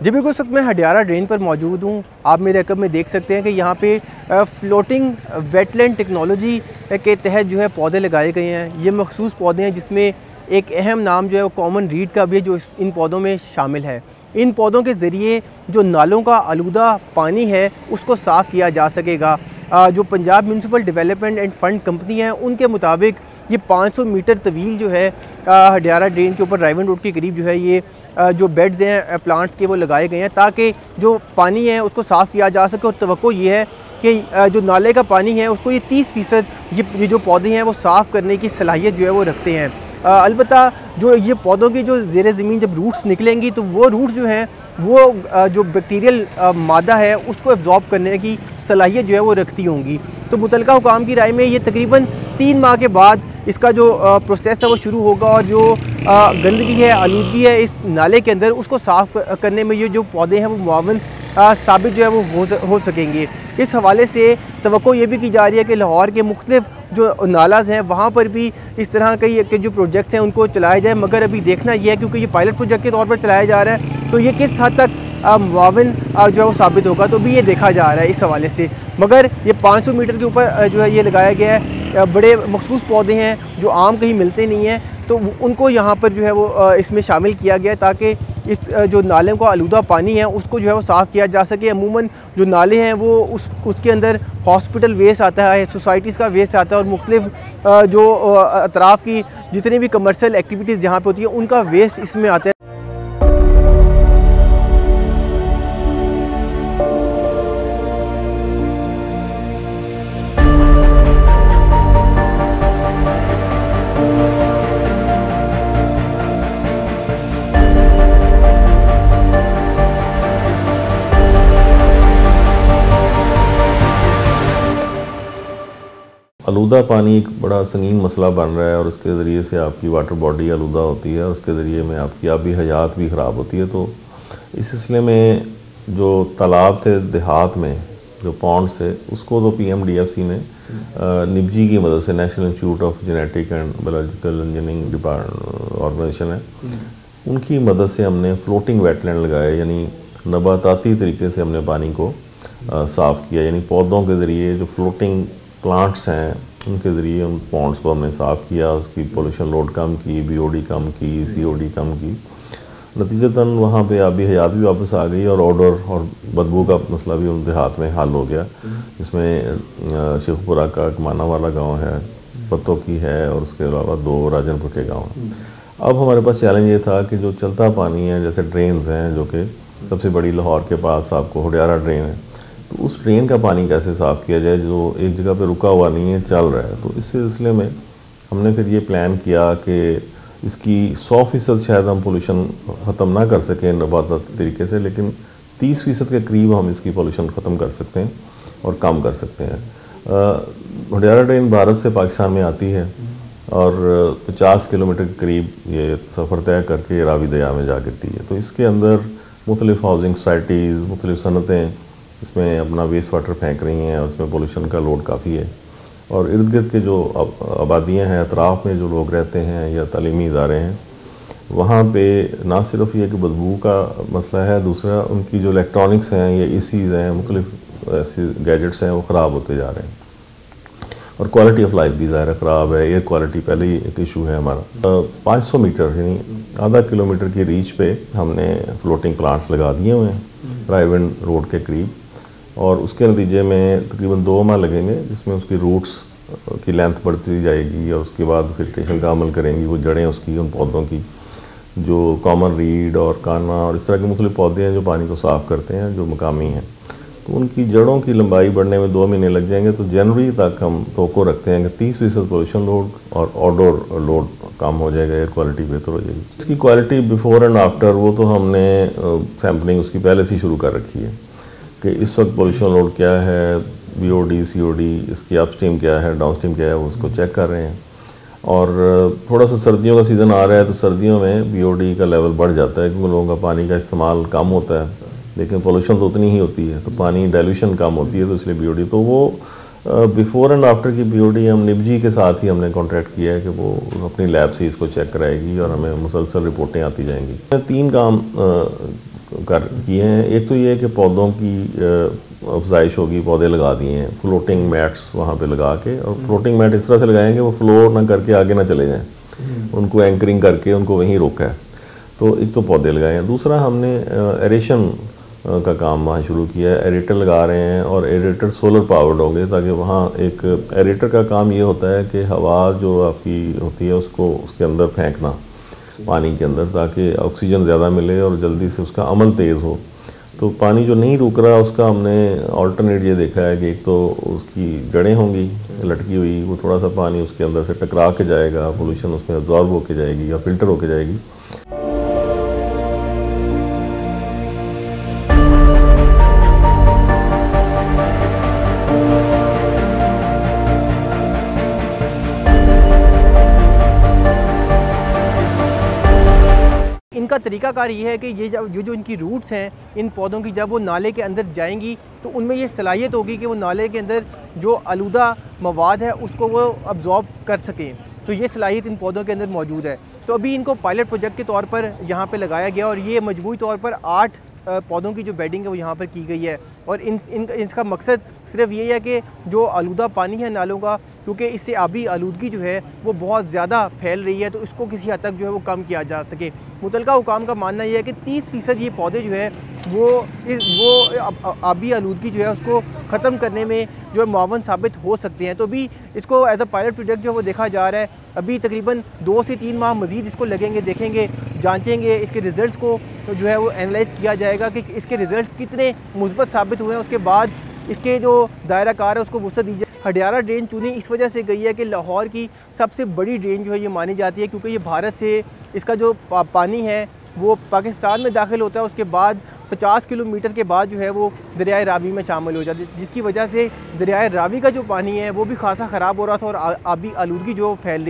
जी बिल्कुल, इस वक्त मैं हडियारा ड्रेन पर मौजूद हूँ। आप मेरे अकब में देख सकते हैं कि यहाँ पे फ्लोटिंग वेटलैंड टेक्नोलॉजी के तहत जो है पौधे लगाए गए हैं। ये मखसूस पौधे हैं जिसमें एक अहम नाम जो है वो कॉमन रीड का भी है, जो इन पौधों में शामिल है। इन पौधों के ज़रिए जो नालों का आलूदा पानी है उसको साफ़ किया जा सकेगा। जो Punjab municipal development end fund company है उनके मुताबिक ये 500 मीटर तवील जो है हडियारा ड्रेन के ऊपर रायवन रोड के करीब जो है ये जो बेड्स हैं प्लांट्स के वो लगाए गए हैं ताकि जो पानी है उसको साफ़ किया जा सके। और तवक्को ये है कि जो नाले का पानी है उसको ये 30% ये जो पौधे हैं वो साफ़ करने की सलाहियत जो है वो रखते हैं। अलबत्ता जो ये पौधों की जो ज़ेरे ज़मीन जब रूट्स निकलेंगी तो वो रूट्स जो हैं वो जो बैक्टीरियल मादा है उसको एब्जॉर्ब करने की सलाहियत जो है वो रखती होंगी। तो मुतलका हुकाम की राय में ये तकरीबन 3 माह के बाद इसका जो प्रोसेस है वो शुरू होगा और जो गंदगी है, आलूदगी है इस नाले के अंदर उसको साफ़ करने में ये जो पौधे हैं वो मुआवन साबित जो है वो हो सकेंगे। इस हवाले से तवक्को ये भी की जा रही है कि लाहौर के मुख्तलिफ जो नालाज हैं वहाँ पर भी इस तरह के जो प्रोजेक्ट्स हैं उनको चलाया जाए, मगर अभी देखना यह है क्योंकि ये पायलट प्रोजेक्ट के तौर पर चलाया जा रहा है तो ये किस हद तक मुआविन जो है वो साबित होगा, तो भी ये देखा जा रहा है इस हवाले से। मगर ये 500 मीटर के ऊपर जो है ये लगाया गया है। बड़े मखसूस पौधे हैं जो आम कहीं मिलते नहीं हैं तो उनको यहाँ पर जो है वो इसमें शामिल किया गया है ताकि इस जो नाले का आलूदा पानी है उसको जो है वो साफ़ किया जा सके। अमूमन जो नाले हैं वो उसके अंदर हॉस्पिटल वेस्ट आता है, सोसाइटीज़ का वेस्ट आता है और मुख्तलिफ जो अतराफ़ की जितनी भी कमर्शियल एक्टिविटीज़ जहाँ पे होती है उनका वेस्ट इसमें आता है। आलूदा पानी एक बड़ा संगीन मसला बन रहा है और उसके ज़रिए से आपकी वाटर बॉडी आलूदा होती है और उसके ज़रिए में आपकी आबी हयात भी ख़राब होती है। तो इस सिलसिले में जो तालाब थे देहात में जो पॉन्ड से उसको तो PMDFC ने निबजी की मदद से National Institute of Genetic and Biological Engineering organisation है उनकी मदद से हमने फ्लोटिंग वेटलैंड लगाए, यानी नबाताती तरीके से हमने पानी को साफ़ किया, यानी पौधों के ज़रिए जो फ्लोटिंग प्लांट्स हैं उनके ज़रिए उन पॉन्ड्स को हमने साफ़ किया, उसकी पोल्यूशन लोड कम की, BOD कम की, COD कम की। नतीजतन वहाँ पे आबी हयात भी वापस आ गई और ऑर्डर और बदबू का मसला भी उनके हाथ में हल हो गया। जिसमें शेखपुरा का माना वाला गाँव है, पत्तों की है और उसके अलावा 2 राजनपुर के गाँव हैं। अब हमारे पास चैलेंज ये था कि जो चलता पानी है जैसे ड्रेन्स हैं, जो कि सबसे बड़ी लाहौर के पास आपको हडियारा ड्रेन है, तो उस ड्रेन का पानी कैसे साफ़ किया जाए जो एक जगह पे रुका हुआ नहीं है, चल रहा है। तो इस सिलसिले में हमने फिर ये प्लान किया कि इसकी 100% शायद हम पोल्यूशन ख़त्म ना कर सकें नबाताती तरीके से, लेकिन 30% के करीब हम इसकी पोल्यूशन ख़त्म कर सकते हैं और कम कर सकते हैं। हडियारा ड्रेन भारत से पाकिस्तान में आती है और 50 किलोमीटर के करीब ये सफ़र तय करके रावी दरिया में जा गिरती है। तो इसके अंदर मुख्तलिफ हाउसिंग सोसाइटीज़, मुख्तलिफ सनतें इसमें अपना वेस्ट वाटर फेंक रही हैं और उसमें पोल्यूशन का लोड काफ़ी है। और इर्द गिर्द के जो आबादियाँ हैं, अतराफ़ में जो लोग रहते हैं या तालीमी इदारे हैं, वहाँ पे ना सिर्फ ये कि बदबू का मसला है, दूसरा उनकी जो इलेक्ट्रॉनिक्स हैं या ECs हैं, मुख्तलिफ ऐसे गैजेट्स हैं वो ख़राब होते जा रहे हैं और क्वालिटी ऑफ लाइफ भी ज़ाहिर ख़राब है। एयर क्वालिटी पहले ही एक इशू है हमारा। 500 मीटर यानी आधा किलोमीटर की रीच पे हमने फ्लोटिंग प्लांट्स लगा दिए हुए हैं रायवन रोड के करीब, और उसके नतीजे में तकरीबन 2 माह लगेंगे जिसमें उसकी रूट्स की लेंथ बढ़ती जाएगी और उसके बाद फिल्ट्रेशन का अमल करेंगी वो जड़ें उसकी, उन पौधों की जो कॉमन रीड और काना और इस तरह के मुख्तलिफ पौधे हैं जो पानी को साफ़ करते हैं जो मकामी हैं, तो उनकी जड़ों की लंबाई बढ़ने में 2 महीने लग जाएंगे। तो जनवरी तक हम तवक्को रखते हैं कि 30% पोल्यूशन लोड और आउटडोर लोड कम हो जाएगा, एयर क्वालिटी बेहतर हो जाएगी। इसकी क्वालिटी बिफोर एंड आफ्टर वो तो हमने सैम्पलिंग उसकी पहले से शुरू कर रखी है कि इस वक्त पोल्यूशन लोड क्या है, BOD COD इसकी अपस्ट्रीम क्या है, डाउनस्ट्रीम क्या है, वो उसको चेक कर रहे हैं। और थोड़ा सा सर्दियों का सीज़न आ रहा है तो सर्दियों में BOD का लेवल बढ़ जाता है क्योंकि लोगों का पानी का इस्तेमाल कम होता है, लेकिन पोल्यूशन तो उतनी ही होती है, तो पानी डाइल्यूशन कम होती है, तो इसलिए BOD तो वो बिफोर एंड आफ्टर की BOD हम निबजी के साथ ही हमने कॉन्ट्रैक्ट किया है कि वो अपनी लैब से इसको चेक कराएगी और हमें मुसलसल रिपोर्टें आती जाएंगी। 3 काम किए हैं। एक तो ये है कि पौधों की अफजाइश होगी, पौधे लगा दिए हैं फ्लोटिंग मैट्स वहाँ पे लगा के, और फ्लोटिंग मैट इस तरह से लगाएंगे वो फ्लो ना करके आगे ना चले जाएं, उनको एंकरिंग करके उनको वहीं रोका है। तो एक तो पौधे लगाए हैं। दूसरा हमने एरेशन का काम वहाँ शुरू किया है, एरेटर लगा रहे हैं, और एरेटर सोलर पावर्ड होंगे ताकि वहाँ एक एरेटर का काम ये होता है कि हवा जो आपकी होती है उसको उसके अंदर फेंकना पानी के अंदर, ताकि ऑक्सीजन ज़्यादा मिले और जल्दी से उसका अमल तेज़ हो। तो पानी जो नहीं रुक रहा उसका हमने ऑल्टरनेट ये देखा है कि एक तो उसकी जड़ें होंगी लटकी हुई, वो थोड़ा सा पानी उसके अंदर से टकरा के जाएगा, पोल्यूशन उसमें अब्जॉर्ब होके जाएगी या फिल्टर होके जाएगी। इनका तरीकाकार ये है कि ये जो इनकी रूट्स हैं इन पौधों की, जब वो नाले के अंदर जाएंगी तो उनमें ये सलाहियत होगी कि वो नाले के अंदर जो आलूदा मवाद है उसको वो अब्जॉर्ब कर सकें। तो ये सलाहियत इन पौधों के अंदर मौजूद है। तो अभी इनको पायलट प्रोजेक्ट के तौर पर यहाँ पे लगाया गया, और ये मजमूई तौर पर 8 पौधों की जो बेडिंग है वो यहाँ पर की गई है। और इसका मकसद सिर्फ ये है कि जो आलूदा पानी है नालों का, क्योंकि इससे आबी आलूदगी जो है वो बहुत ज़्यादा फैल रही है, तो इसको किसी हद तक जो है वो कम किया जा सके। मुतलका हुकाम का मानना यह है कि 30% ये पौधे जो है वो आबी आलूदगी जो है उसको ख़त्म करने में जो है मुआवन साबित हो सकते हैं। तो अभी इसको एज अ पायलट प्रोजेक्ट जो है वो देखा जा रहा है। अभी तकरीबन 2 से 3 माह मज़ीद इसको लगेंगे, देखेंगे, जांचेंगे, इसके रिज़ल्ट्स को जो है वो एनालाइज़ किया जाएगा कि इसके रिज़ल्ट्स कितने मुस्बत साबित हुए हैं। उसके बाद इसके जो दायरा कार है उसको वुसअत दी जाए। हडियारा ड्रेन चुनी इस वजह से गई है कि लाहौर की सबसे बड़ी ड्रेन जो है ये मानी जाती है, क्योंकि ये भारत से इसका जो पानी है वो पाकिस्तान में दाखिल होता है, उसके बाद 50 किलोमीटर के बाद जो है वो दरियाए रावी में शामिल हो जाती है, जिसकी वजह से दरियाए रावी का जो पानी है वो भी खासा ख़राब हो रहा था और आबी आलूदगी जो फैल रही।